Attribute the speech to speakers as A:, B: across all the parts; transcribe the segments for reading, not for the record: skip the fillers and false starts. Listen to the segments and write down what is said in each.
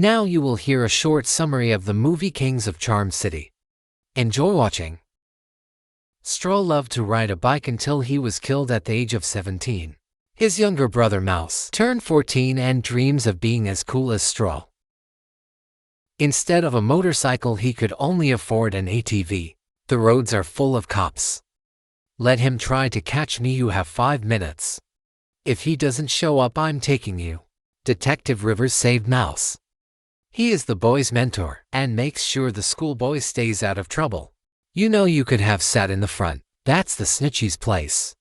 A: Now you will hear a short summary of the movie Kings of Charm City. Enjoy watching. Straw loved to ride a bike until he was killed at the age of 17. His younger brother Mouse turned 14 and dreams of being as cool as Straw. Instead of a motorcycle, he could only afford an ATV. The roads are full of cops. Let him try to catch me. You have 5 minutes. If he doesn't show up, I'm taking you. Detective Rivers saved Mouse. He is the boy's mentor and makes sure the schoolboy stays out of trouble. You know, you could have sat in the front. That's the snitchy's place.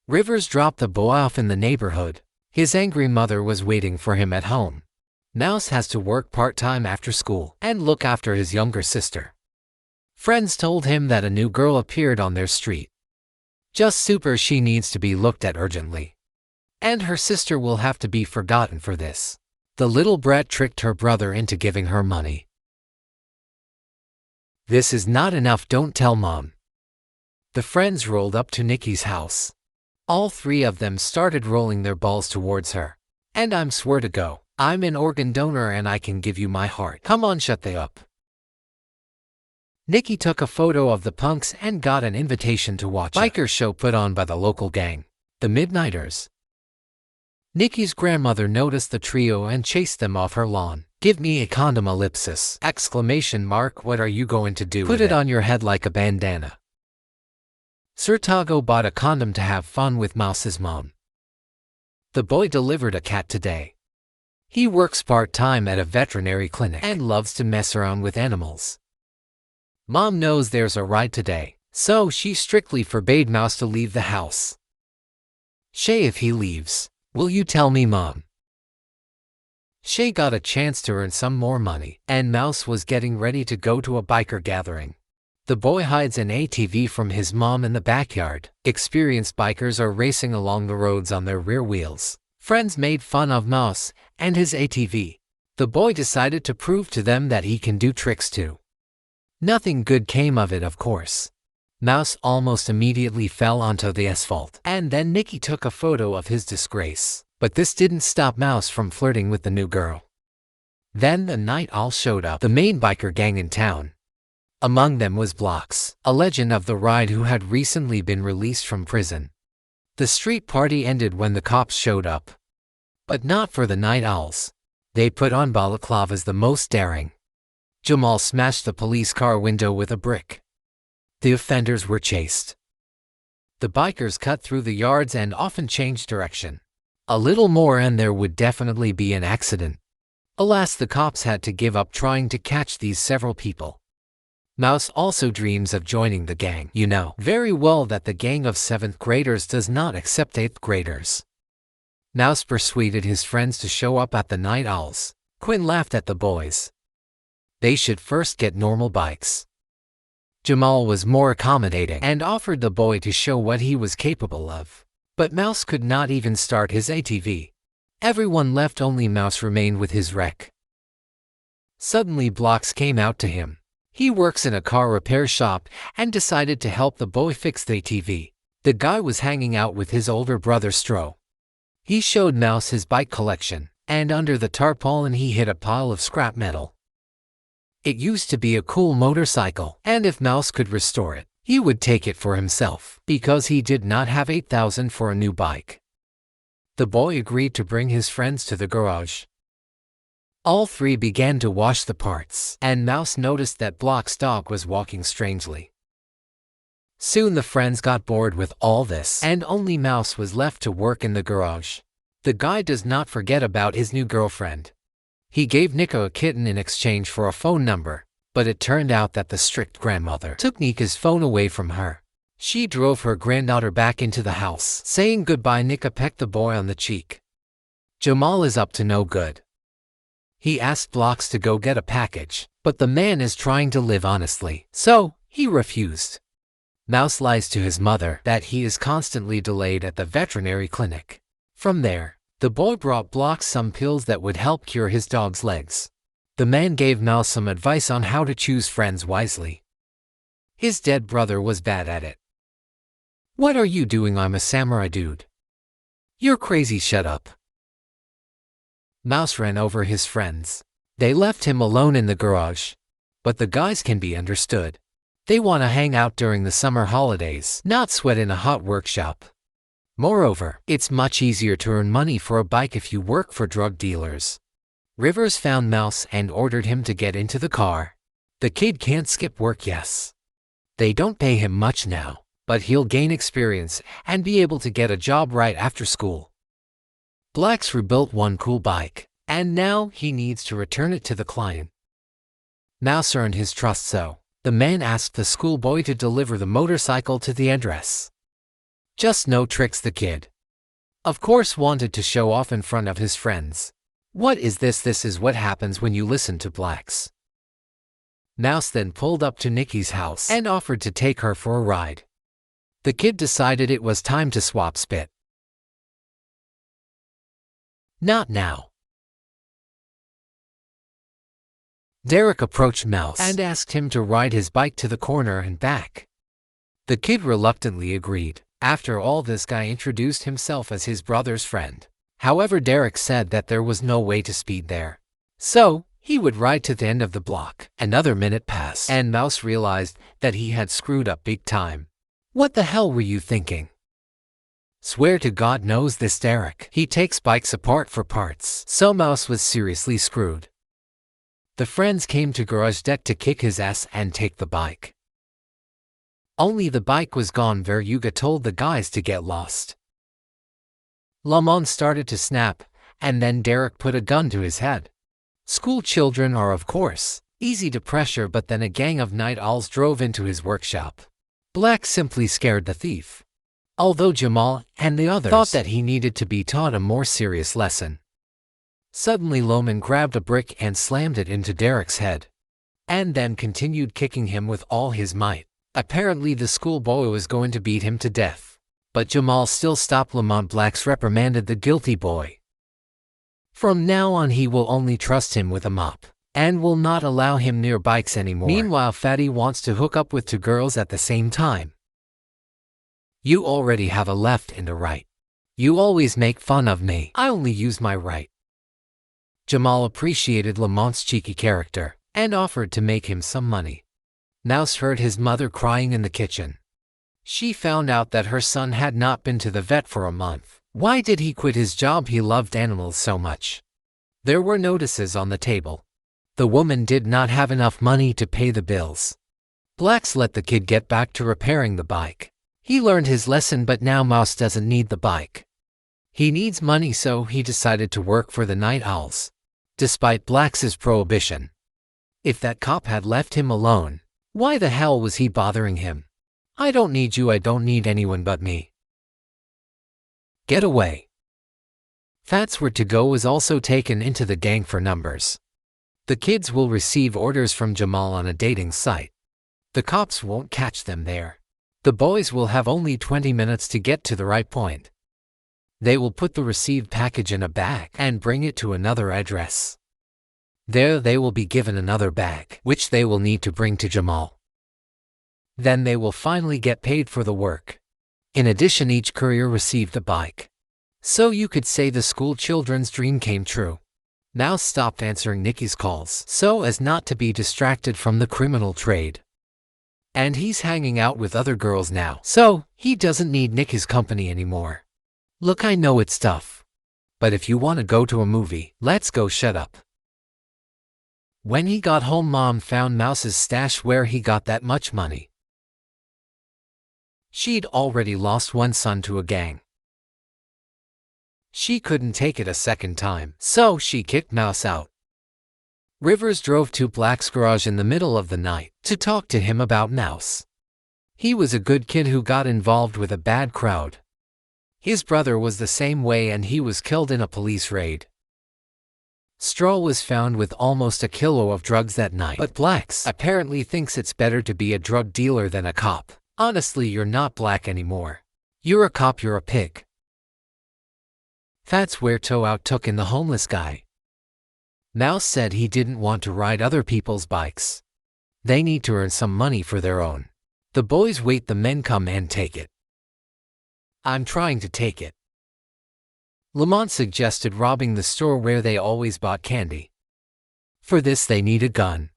A: Rivers dropped the boy off in the neighborhood. His angry mother was waiting for him at home. Mouse has to work part-time after school and look after his younger sister. Friends told him that a new girl appeared on their street. Just super, she needs to be looked at urgently. And her sister will have to be forgotten for this. The little brat tricked her brother into giving her money. This is not enough, don't tell Mom. The friends rolled up to Nikki's house. All 3 of them started rolling their balls towards her. And I'm swear to go, I'm an organ donor and I can give you my heart. Come on, shut they up. Nikki took a photo of the punks and got an invitation to watch a biker show put on by the local gang, the Midnighters. Nikki's grandmother noticed the trio and chased them off her lawn. Give me a condom ellipsis! Exclamation mark. What are you going to do? Put it on your head like a bandana. Sir Tago bought a condom to have fun with Mouse's mom. The boy delivered a cat today. He works part-time at a veterinary clinic and loves to mess around with animals. Mom knows there's a ride today, so she strictly forbade Mouse to leave the house. Shay, if he leaves, will you tell me, Mom? Shay got a chance to earn some more money, and Mouse was getting ready to go to a biker gathering. The boy hides an ATV from his mom in the backyard. Experienced bikers are racing along the roads on their rear wheels. Friends made fun of Mouse and his ATV. The boy decided to prove to them that he can do tricks too. Nothing good came of it, of course. Mouse almost immediately fell onto the asphalt, and then Nikki took a photo of his disgrace. But this didn't stop Mouse from flirting with the new girl. Then the night owl showed up, the main biker gang in town. Among them was Blocks, a legend of the ride who had recently been released from prison. The street party ended when the cops showed up. But not for the night owls. They put on balaclavas the most daring. Jamal smashed the police car window with a brick. The offenders were chased. The bikers cut through the yards and often changed direction. A little more and there would definitely be an accident. Alas, the cops had to give up trying to catch these several people. Mouse also dreams of joining the gang. You know very well that the gang of 7th graders does not accept 8th graders. Mouse persuaded his friends to show up at the night owls. Quinn laughed at the boys. They should first get normal bikes. Jamal was more accommodating and offered the boy to show what he was capable of. But Mouse could not even start his ATV. Everyone left, only Mouse remained with his wreck. Suddenly Blocks came out to him. He works in a car repair shop and decided to help the boy fix the ATV. The guy was hanging out with his older brother Stro. He showed Mouse his bike collection, and under the tarpaulin he hid a pile of scrap metal. It used to be a cool motorcycle, and if Mouse could restore it, he would take it for himself, because he did not have 8,000 for a new bike. The boy agreed to bring his friends to the garage. All 3 began to wash the parts, and Mouse noticed that Block's dog was walking strangely. Soon the friends got bored with all this, and only Mouse was left to work in the garage. The guy does not forget about his new girlfriend. He gave Nico a kitten in exchange for a phone number, but it turned out that the strict grandmother took Nika's phone away from her. She drove her granddaughter back into the house. Saying goodbye, Nika pecked the boy on the cheek. Jamal is up to no good. He asked Blocks to go get a package, but the man is trying to live honestly, so he refused. Mouse lies to his mother that he is constantly delayed at the veterinary clinic. From there, the boy brought Blocks some pills that would help cure his dog's legs. The man gave Mouse some advice on how to choose friends wisely. His dead brother was bad at it. What are you doing? I'm a samurai dude. You're crazy, shut up. Mouse ran over his friends. They left him alone in the garage. But the guys can be understood. They want to hang out during the summer holidays, not sweat in a hot workshop. Moreover, it's much easier to earn money for a bike if you work for drug dealers. Rivers found Mouse and ordered him to get into the car. The kid can't skip work, yes. They don't pay him much now, but he'll gain experience and be able to get a job right after school. Black's rebuilt one cool bike, and now he needs to return it to the client. Mouse earned his trust, so the man asked the schoolboy to deliver the motorcycle to the address. Just no tricks, the kid. Of course, wanted to show off in front of his friends. What is this? This is what happens when you listen to Black's. Mouse then pulled up to Nikki's house and offered to take her for a ride. The kid decided it was time to swap spit. Not now. Derek approached Mouse and asked him to ride his bike to the corner and back. The kid reluctantly agreed. After all, this guy introduced himself as his brother's friend. However, Derek said that there was no way to speed there. So, he would ride to the end of the block. Another minute passed, and Mouse realized that he had screwed up big time. What the hell were you thinking? Swear to God knows this Derek. He takes bikes apart for parts. So Mouse was seriously screwed. The friends came to Garage Deck to kick his ass and take the bike. Only the bike was gone. Veryuga told the guys to get lost. Lamont started to snap, and then Derek put a gun to his head. School children are, of course, easy to pressure, but then a gang of night owls drove into his workshop. Black simply scared the thief. Although Jamal and the others thought that he needed to be taught a more serious lesson. Suddenly Loman grabbed a brick and slammed it into Derek's head, and then continued kicking him with all his might. Apparently the schoolboy was going to beat him to death, but Jamal still stopped Lamont. Black's reprimanded the guilty boy. From now on he will only trust him with a mop, and will not allow him near bikes anymore. Meanwhile, Fatty wants to hook up with two girls at the same time. You already have a left and a right. You always make fun of me. I only use my right. Jamal appreciated Lamont's cheeky character and offered to make him some money. Mouse heard his mother crying in the kitchen. She found out that her son had not been to the vet for a month. Why did he quit his job? He loved animals so much. There were notices on the table. The woman did not have enough money to pay the bills. Black's let the kid get back to repairing the bike. He learned his lesson, but now Mouse doesn't need the bike. He needs money, so he decided to work for the Night Owls, despite Black's prohibition. If that cop had left him alone, why the hell was he bothering him? I don't need you, I don't need anyone but me. Get away. Fat's word to go was also taken into the gang for numbers. The kids will receive orders from Jamal on a dating site. The cops won't catch them there. The boys will have only 20 minutes to get to the right point. They will put the received package in a bag and bring it to another address. There they will be given another bag, which they will need to bring to Jamal. Then they will finally get paid for the work. In addition, each courier received a bike. So you could say the school children's dream came true. Mouse stopped answering Nikki's calls so as not to be distracted from the criminal trade. And he's hanging out with other girls now, so he doesn't need Nikki's company anymore. Look, I know it's tough, but if you want to go to a movie, let's go. Shut up. When he got home, Mom found Mouse's stash where he got that much money. She'd already lost one son to a gang. She couldn't take it a second time, so she kicked Mouse out. Rivers drove to Black's garage in the middle of the night to talk to him about Mouse. He was a good kid who got involved with a bad crowd. His brother was the same way and he was killed in a police raid. Straw was found with almost a kilo of drugs that night, but Black's apparently thinks it's better to be a drug dealer than a cop. Honestly, you're not black anymore. You're a cop, you're a pig. That's where Toe out took in the homeless guy. Mouse said he didn't want to ride other people's bikes. They need to earn some money for their own. The boys wait, the men come and take it. I'm trying to take it. Lamont suggested robbing the store where they always bought candy. For this they need a gun.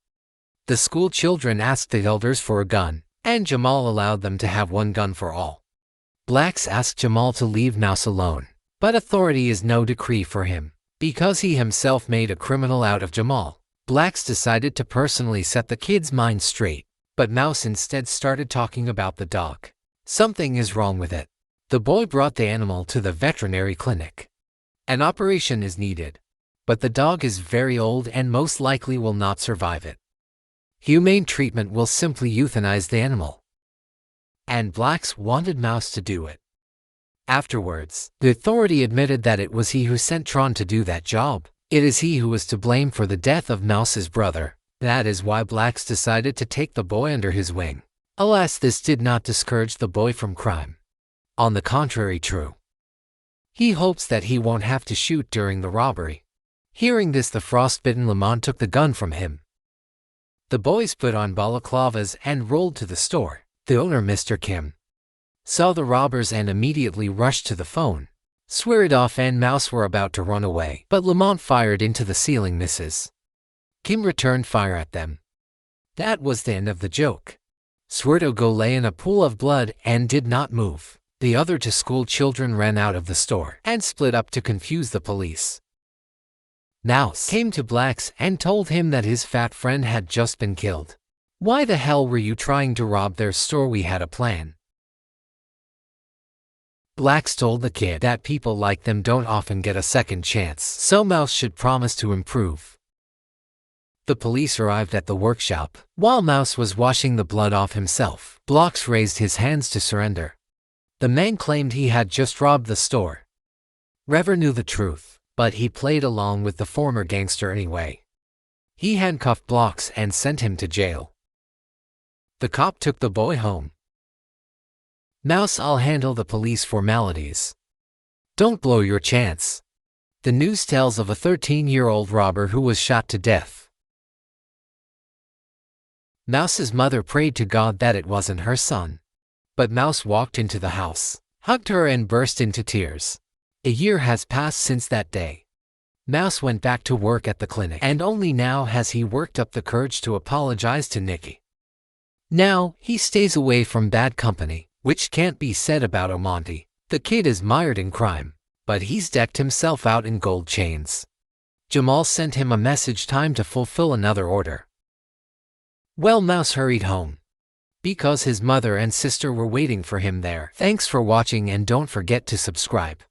A: The school children asked the elders for a gun, and Jamal allowed them to have one gun for all. Blacks asked Jamal to leave Mouse alone, but authority is no decree for him, because he himself made a criminal out of Jamal. Blacks decided to personally set the kid's mind straight, but Mouse instead started talking about the dog. Something is wrong with it. The boy brought the animal to the veterinary clinic. An operation is needed, but the dog is very old and most likely will not survive it. Humane treatment will simply euthanize the animal. And blacks wanted Mouse to do it. Afterwards, the authority admitted that it was he who sent Tron to do that job. It is he who was to blame for the death of Mouse's brother. That is why blacks decided to take the boy under his wing. Alas, this did not discourage the boy from crime. On the contrary, true. He hopes that he won't have to shoot during the robbery. Hearing this, the frostbitten Lamont took the gun from him. The boys put on balaclavas and rolled to the store. The owner, Mr. Kim, saw the robbers and immediately rushed to the phone. Swearidov and Mouse were about to run away, but Lamont fired into the ceiling, misses. Kim returned fire at them. That was the end of the joke. Swearidov lay in a pool of blood and did not move. The other two school children ran out of the store and split up to confuse the police. Mouse came to Blacks and told him that his fat friend had just been killed. Why the hell were you trying to rob their store? We had a plan. Blacks told the kid that people like them don't often get a second chance, so Mouse should promise to improve. The police arrived at the workshop. While Mouse was washing the blood off himself, Blocks raised his hands to surrender. The man claimed he had just robbed the store. Rever knew the truth, but he played along with the former gangster anyway. He handcuffed Blocks and sent him to jail. The cop took the boy home. Mouse, I'll handle the police formalities. Don't blow your chance. The news tells of a 13-year-old robber who was shot to death. Mouse's mother prayed to God that it wasn't her son. But Mouse walked into the house, hugged her and burst into tears. A year has passed since that day. Mouse went back to work at the clinic, and only now has he worked up the courage to apologize to Nikki. Now, he stays away from bad company, which can't be said about Omonte. The kid is mired in crime, but he's decked himself out in gold chains. Jamal sent him a message, time to fulfill another order. Well, Mouse hurried home, because his mother and sister were waiting for him there. Thanks for watching and don't forget to subscribe.